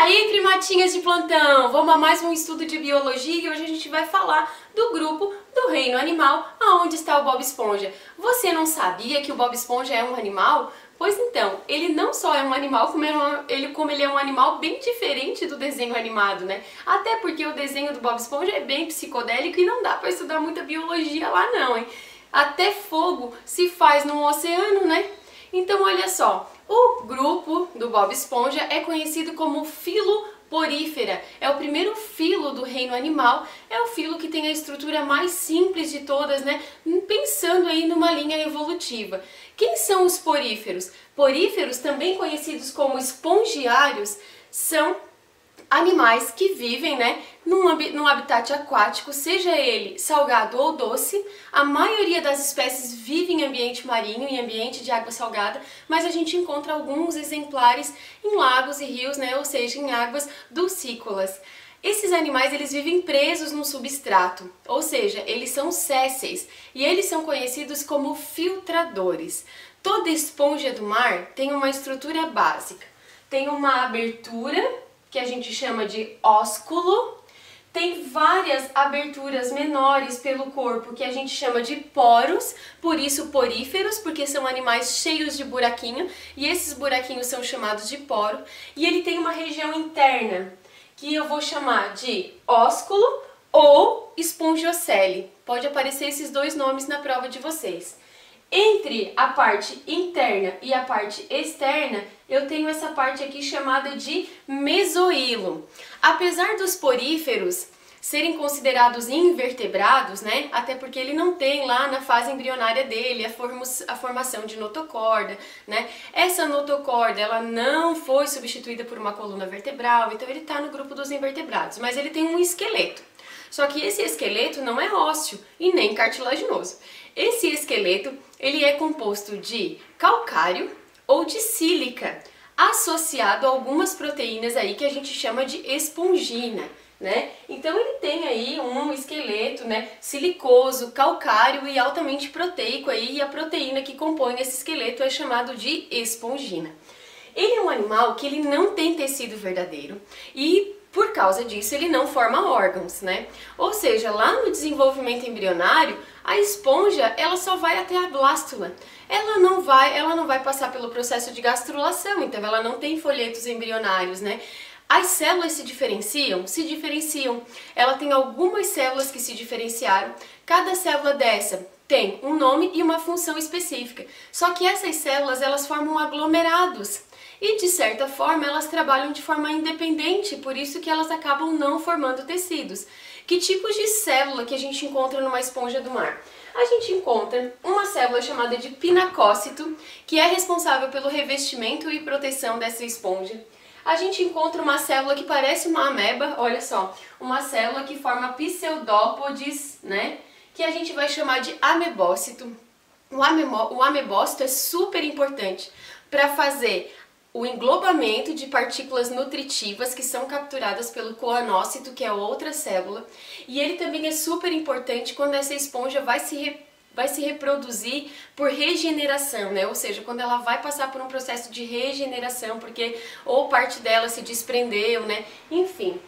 aí, primatinhas de plantão! Vamos a mais um estudo de biologia e hoje a gente vai falar do grupo do reino animal, aonde está o Bob Esponja. Você não sabia que o Bob Esponja é um animal? Pois então, ele não só é um animal, como ele é um animal bem diferente do desenho animado, né? Até porque o desenho do Bob Esponja é bem psicodélico e não dá para estudar muita biologia lá não, hein? Até fogo se faz no oceano, né? Então olha só, o grupo do Bob Esponja é conhecido como Filoporífera. É o primeiro filo do reino animal, é o filo que tem a estrutura mais simples de todas, né? Pensando aí numa linha evolutiva. Quem são os poríferos? Poríferos, também conhecidos como espongiários, são animais que vivem, né, num habitat aquático, seja ele salgado ou doce. A maioria das espécies vive em ambiente marinho, em ambiente de água salgada, mas a gente encontra alguns exemplares em lagos e rios, né, ou seja, em águas dulcícolas. Esses animais, eles vivem presos no substrato, ou seja, eles são sésseis e eles são conhecidos como filtradores. Toda esponja do mar tem uma estrutura básica. Tem uma abertura, que a gente chama de ósculo, tem várias aberturas menores pelo corpo que a gente chama de poros, por isso poríferos, porque são animais cheios de buraquinho, e esses buraquinhos são chamados de poro, e ele tem uma região interna, que eu vou chamar de ósculo ou espongiocele. Pode aparecer esses dois nomes na prova de vocês. Entre a parte interna e a parte externa, eu tenho essa parte aqui chamada de mesoílo. Apesar dos poríferos serem considerados invertebrados, né? Até porque ele não tem lá na fase embrionária dele a formação de notocorda, né? Essa notocorda, ela não foi substituída por uma coluna vertebral, então ele está no grupo dos invertebrados, mas ele tem um esqueleto. Só que esse esqueleto não é ósseo e nem cartilaginoso. Esse esqueleto, ele é composto de calcário ou de sílica, associado a algumas proteínas aí que a gente chama de espongina, né? Então ele tem aí um esqueleto, né, silicoso, calcário e altamente proteico aí, e a proteína que compõe esse esqueleto é chamado de espongina. Ele é um animal que ele não tem tecido verdadeiro e por causa disso ele não forma órgãos, né? Ou seja, lá no desenvolvimento embrionário, a esponja, ela só vai até a blástula. Ela não vai passar pelo processo de gastrulação, então ela não tem folhetos embrionários, né? As células se diferenciam? Se diferenciam. Ela tem algumas células que se diferenciaram. Cada célula dessa tem um nome e uma função específica. Só que essas células, elas formam aglomerados. E de certa forma elas trabalham de forma independente, por isso que elas acabam não formando tecidos. Que tipos de célula que a gente encontra numa esponja do mar? A gente encontra uma célula chamada de pinacócito, que é responsável pelo revestimento e proteção dessa esponja. A gente encontra uma célula que parece uma ameba, olha só, uma célula que forma pseudópodes, né? Que a gente vai chamar de amebócito. O amebócito é super importante para fazer o englobamento de partículas nutritivas que são capturadas pelo coanócito, que é outra célula, e ele também é super importante quando essa esponja vai se reproduzir por regeneração, né? Ou seja, quando ela vai passar por um processo de regeneração, porque ou parte dela se desprendeu, né? Enfim.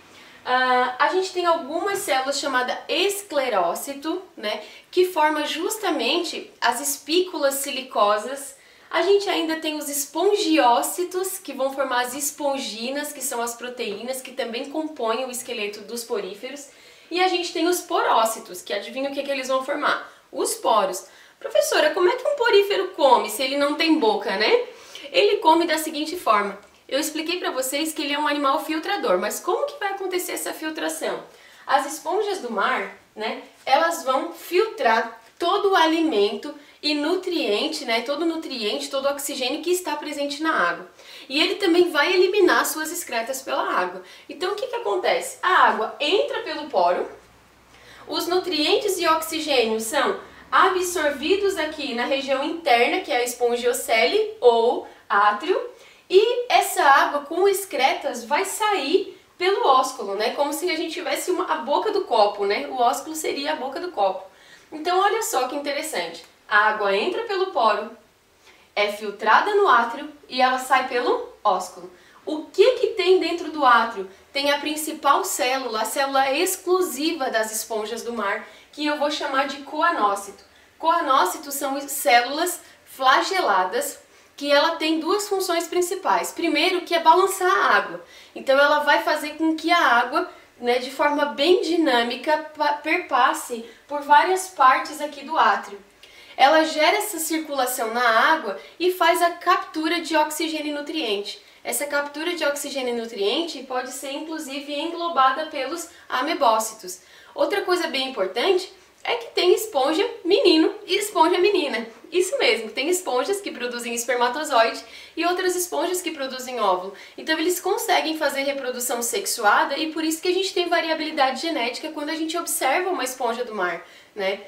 A gente tem algumas células chamadas esclerócito, né? Que forma justamente as espículas silicosas. A gente ainda tem os espongiócitos, que vão formar as esponginas, que são as proteínas que também compõem o esqueleto dos poríferos. E a gente tem os porócitos, que adivinha o que eles vão formar? Os poros. Professora, como é que um porífero come se ele não tem boca, né? Ele come da seguinte forma. Eu expliquei para vocês que ele é um animal filtrador, mas como que vai acontecer essa filtração? As esponjas do mar, né, elas vão filtrar todo o alimento e nutriente, né, todo nutriente, todo oxigênio que está presente na água. E ele também vai eliminar suas excretas pela água. Então o que acontece? A água entra pelo poro, os nutrientes e oxigênio são absorvidos aqui na região interna, que é a espongiocele ou átrio, e essa água com excretas vai sair pelo ósculo, né, como se a gente tivesse a boca do copo, né, o ósculo seria a boca do copo. Então olha só que interessante. A água entra pelo poro, é filtrada no átrio e ela sai pelo ósculo. O que tem dentro do átrio? Tem a principal célula, a célula exclusiva das esponjas do mar, que eu vou chamar de coanócito. Coanócitos são células flageladas, que ela tem duas funções principais. Primeiro, que é balançar a água. Então ela vai fazer com que a água, né, de forma bem dinâmica, perpasse por várias partes aqui do átrio. Ela gera essa circulação na água e faz a captura de oxigênio e nutriente. Essa captura de oxigênio e nutriente pode ser inclusive englobada pelos amebócitos. Outra coisa bem importante é que tem esponja menino e esponja menina. Isso mesmo, tem esponjas que produzem espermatozoide e outras esponjas que produzem óvulo. Então eles conseguem fazer reprodução sexuada e por isso que a gente tem variabilidade genética quando a gente observa uma esponja do mar, né?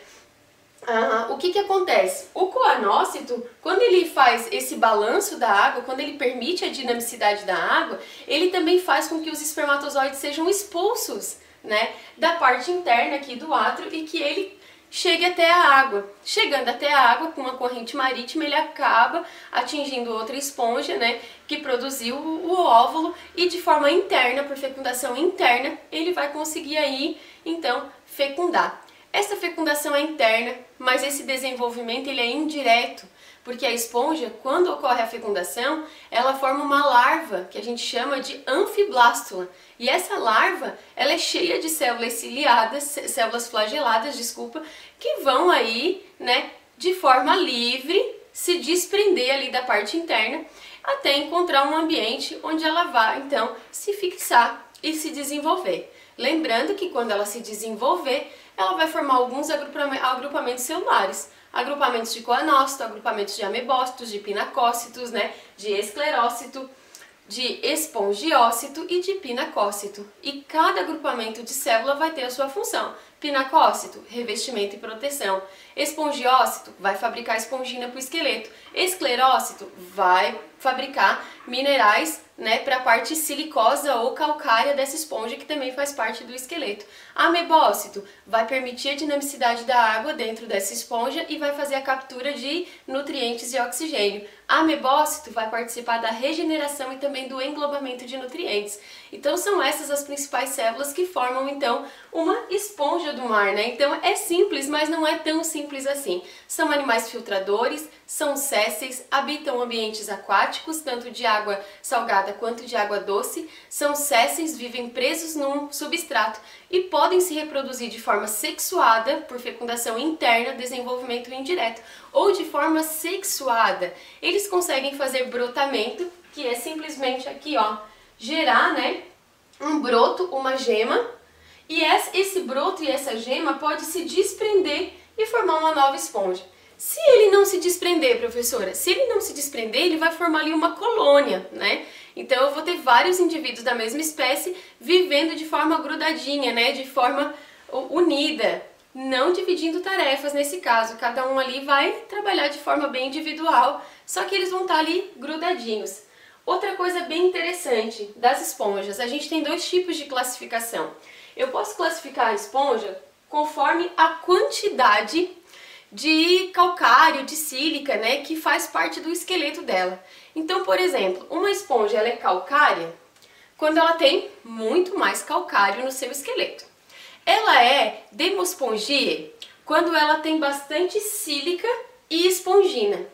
O que acontece? O coanócito, quando ele faz esse balanço da água, quando ele permite a dinamicidade da água, ele também faz com que os espermatozoides sejam expulsos, né, da parte interna aqui do átrio e que ele chegue até a água. Chegando até a água, com uma corrente marítima, ele acaba atingindo outra esponja, né, que produziu o óvulo e de forma interna, por fecundação interna, ele vai conseguir aí, então, fecundar. Essa fecundação é interna, mas esse desenvolvimento ele é indireto, porque a esponja, quando ocorre a fecundação, ela forma uma larva, que a gente chama de anfiblástula. E essa larva, ela é cheia de células ciliadas, células flageladas, desculpa, que vão aí, né, de forma livre, se desprender ali da parte interna, até encontrar um ambiente onde ela vai, então, se fixar e se desenvolver. Lembrando que quando ela se desenvolver, ela vai formar alguns agrupamentos celulares. Agrupamentos de coanócito, agrupamentos de amebócitos, de pinacócitos, né, de esclerócito, de espongiócito e de pinacócito. E cada agrupamento de célula vai ter a sua função. Pinacócito, revestimento e proteção. Espongiócito, vai fabricar espongina para o esqueleto. Esclerócito, vai fabricar minerais, né, para a parte silicosa ou calcária dessa esponja, que também faz parte do esqueleto. Amebócito vai permitir a dinamicidade da água dentro dessa esponja e vai fazer a captura de nutrientes e oxigênio. Amebócito vai participar da regeneração e também do englobamento de nutrientes. Então são essas as principais células que formam então uma esponja do mar, né? Então é simples, mas não é tão simples assim. São animais filtradores, são sésseis, habitam ambientes aquáticos, tanto de água salgada quanto de água doce. São sésseis, vivem presos num substrato e podem se reproduzir de forma sexuada, por fecundação interna, desenvolvimento indireto, ou de forma sexuada. Eles conseguem fazer brotamento, que é simplesmente aqui, ó, gerar, né, um broto, uma gema, e esse broto e essa gema pode se desprender e formar uma nova esponja. Se ele não se desprender, professora, se ele não se desprender, ele vai formar ali uma colônia, né? Então eu vou ter vários indivíduos da mesma espécie vivendo de forma grudadinha, né? De forma unida, não dividindo tarefas nesse caso. Cada um ali vai trabalhar de forma bem individual, só que eles vão estar ali grudadinhos. Outra coisa bem interessante das esponjas, a gente tem dois tipos de classificação. Eu posso classificar a esponja conforme a quantidade de calcário, de sílica, né, que faz parte do esqueleto dela. Então, por exemplo, uma esponja ela é calcária quando ela tem muito mais calcário no seu esqueleto. Ela é demospongia quando ela tem bastante sílica e espongina.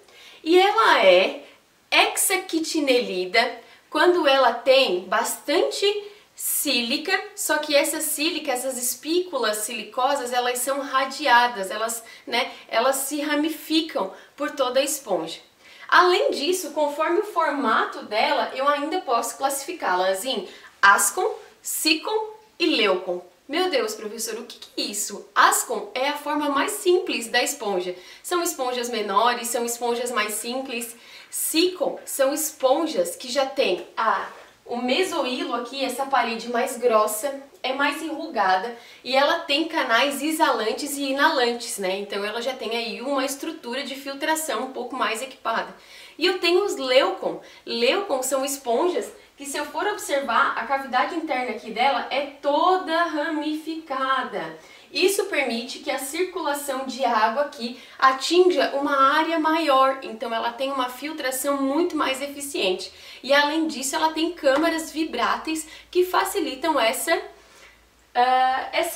E ela é hexaquitinelida quando ela tem bastante sílica, só que essa sílica, essas espículas silicosas, elas são radiadas, elas se ramificam por toda a esponja. Além disso, conforme o formato dela, eu ainda posso classificá-las em ascon, sicon e leucon. Meu Deus, professor, o que é isso? Ascon é a forma mais simples da esponja. São esponjas menores, são esponjas mais simples. Sicon são esponjas que já têm o mesoílo aqui, essa parede mais grossa, é mais enrugada e ela tem canais exalantes e inalantes, né? Então ela já tem aí uma estrutura de filtração um pouco mais equipada. E eu tenho os Leucon. Leucon são esponjas que, se eu for observar, a cavidade interna aqui dela é toda ramificada. Isso permite que a circulação de água aqui atinja uma área maior, então ela tem uma filtração muito mais eficiente. E além disso, ela tem câmaras vibráteis que facilitam essa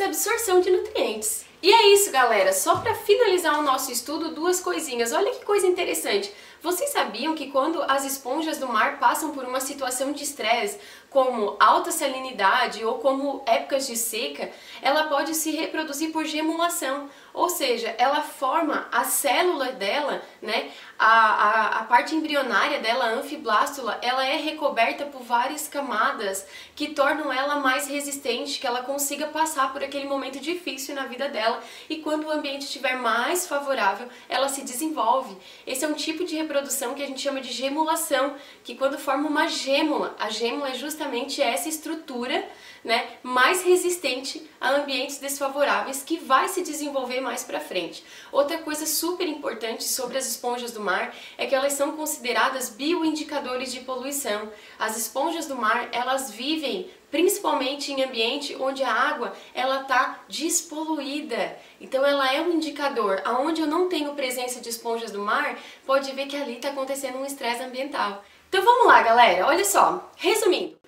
absorção de nutrientes. E é isso, galera. Só para finalizar o nosso estudo, duas coisinhas. Olha que coisa interessante. Vocês sabiam que quando as esponjas do mar passam por uma situação de estresse, como alta salinidade ou como épocas de seca, ela pode se reproduzir por gemulação, ou seja, ela forma a célula dela, né, a parte embrionária dela, a anfiblástula, ela é recoberta por várias camadas que tornam ela mais resistente, que ela consiga passar por aquele momento difícil na vida dela, e quando o ambiente estiver mais favorável, ela se desenvolve. Esse é um tipo de reprodução que a gente chama de gemulação, que quando forma uma gêmula, a gêmula é justamente essa estrutura, né, mais resistente a ambientes desfavoráveis, que vai se desenvolver mais para frente. Outra coisa super importante sobre as esponjas do mar é que elas são consideradas bioindicadores de poluição. As esponjas do mar, elas vivem principalmente em ambiente onde a água ela está despoluída. Então ela é um indicador. Aonde eu não tenho presença de esponjas do mar, pode ver que ali está acontecendo um estresse ambiental. Então vamos lá, galera, olha só, resumindo.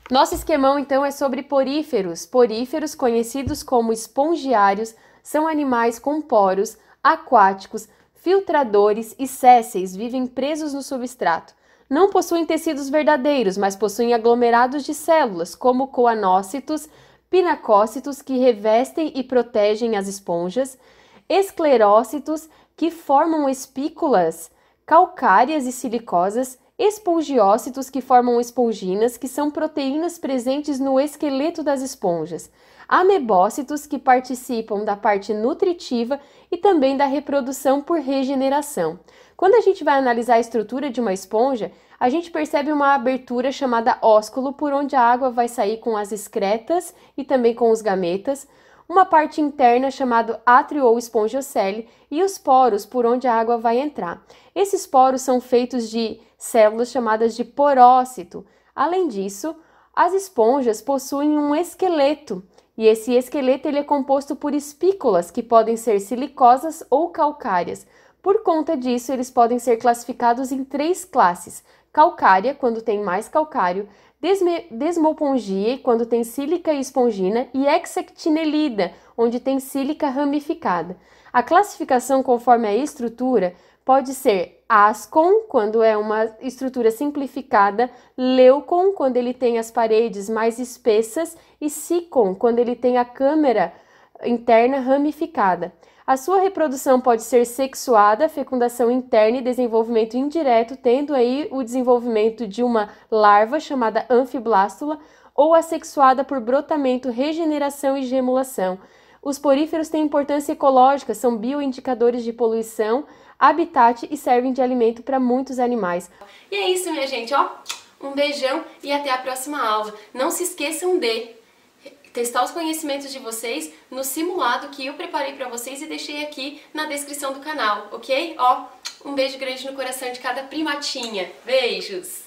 Nosso esquemão, então, é sobre poríferos. Poríferos, conhecidos como espongiários, são animais com poros, aquáticos, filtradores e sésseis, vivem presos no substrato. Não possuem tecidos verdadeiros, mas possuem aglomerados de células, como coanócitos, pinacócitos, que revestem e protegem as esponjas, esclerócitos, que formam espículas calcárias e silicosas, espongiócitos, que formam esponginas, que são proteínas presentes no esqueleto das esponjas, amebócitos, que participam da parte nutritiva e também da reprodução por regeneração. Quando a gente vai analisar a estrutura de uma esponja, a gente percebe uma abertura chamada ósculo, por onde a água vai sair com as excretas e também com os gametas, uma parte interna chamada átrio ou espongiocele e os poros, por onde a água vai entrar. Esses poros são feitos de células chamadas de porócito. Além disso, as esponjas possuem um esqueleto, e esse esqueleto ele é composto por espículas, que podem ser silicosas ou calcárias. Por conta disso, eles podem ser classificados em 3 classes: calcária, quando tem mais calcário, desmopongia, quando tem sílica e espongina, e hexactinelida, onde tem sílica ramificada. A classificação conforme a estrutura pode ser ascon, quando é uma estrutura simplificada, leucon, quando ele tem as paredes mais espessas, e sicon, quando ele tem a câmara interna ramificada. A sua reprodução pode ser sexuada, fecundação interna e desenvolvimento indireto, tendo aí o desenvolvimento de uma larva chamada anfiblástula, ou assexuada por brotamento, regeneração e gemulação. Os poríferos têm importância ecológica, são bioindicadores de poluição, habitat e servem de alimento para muitos animais. E é isso, minha gente, ó. Um beijão e até a próxima aula. Não se esqueçam de testar os conhecimentos de vocês no simulado que eu preparei para vocês e deixei aqui na descrição do canal, ok? Ó, um beijo grande no coração de cada primatinha. Beijos!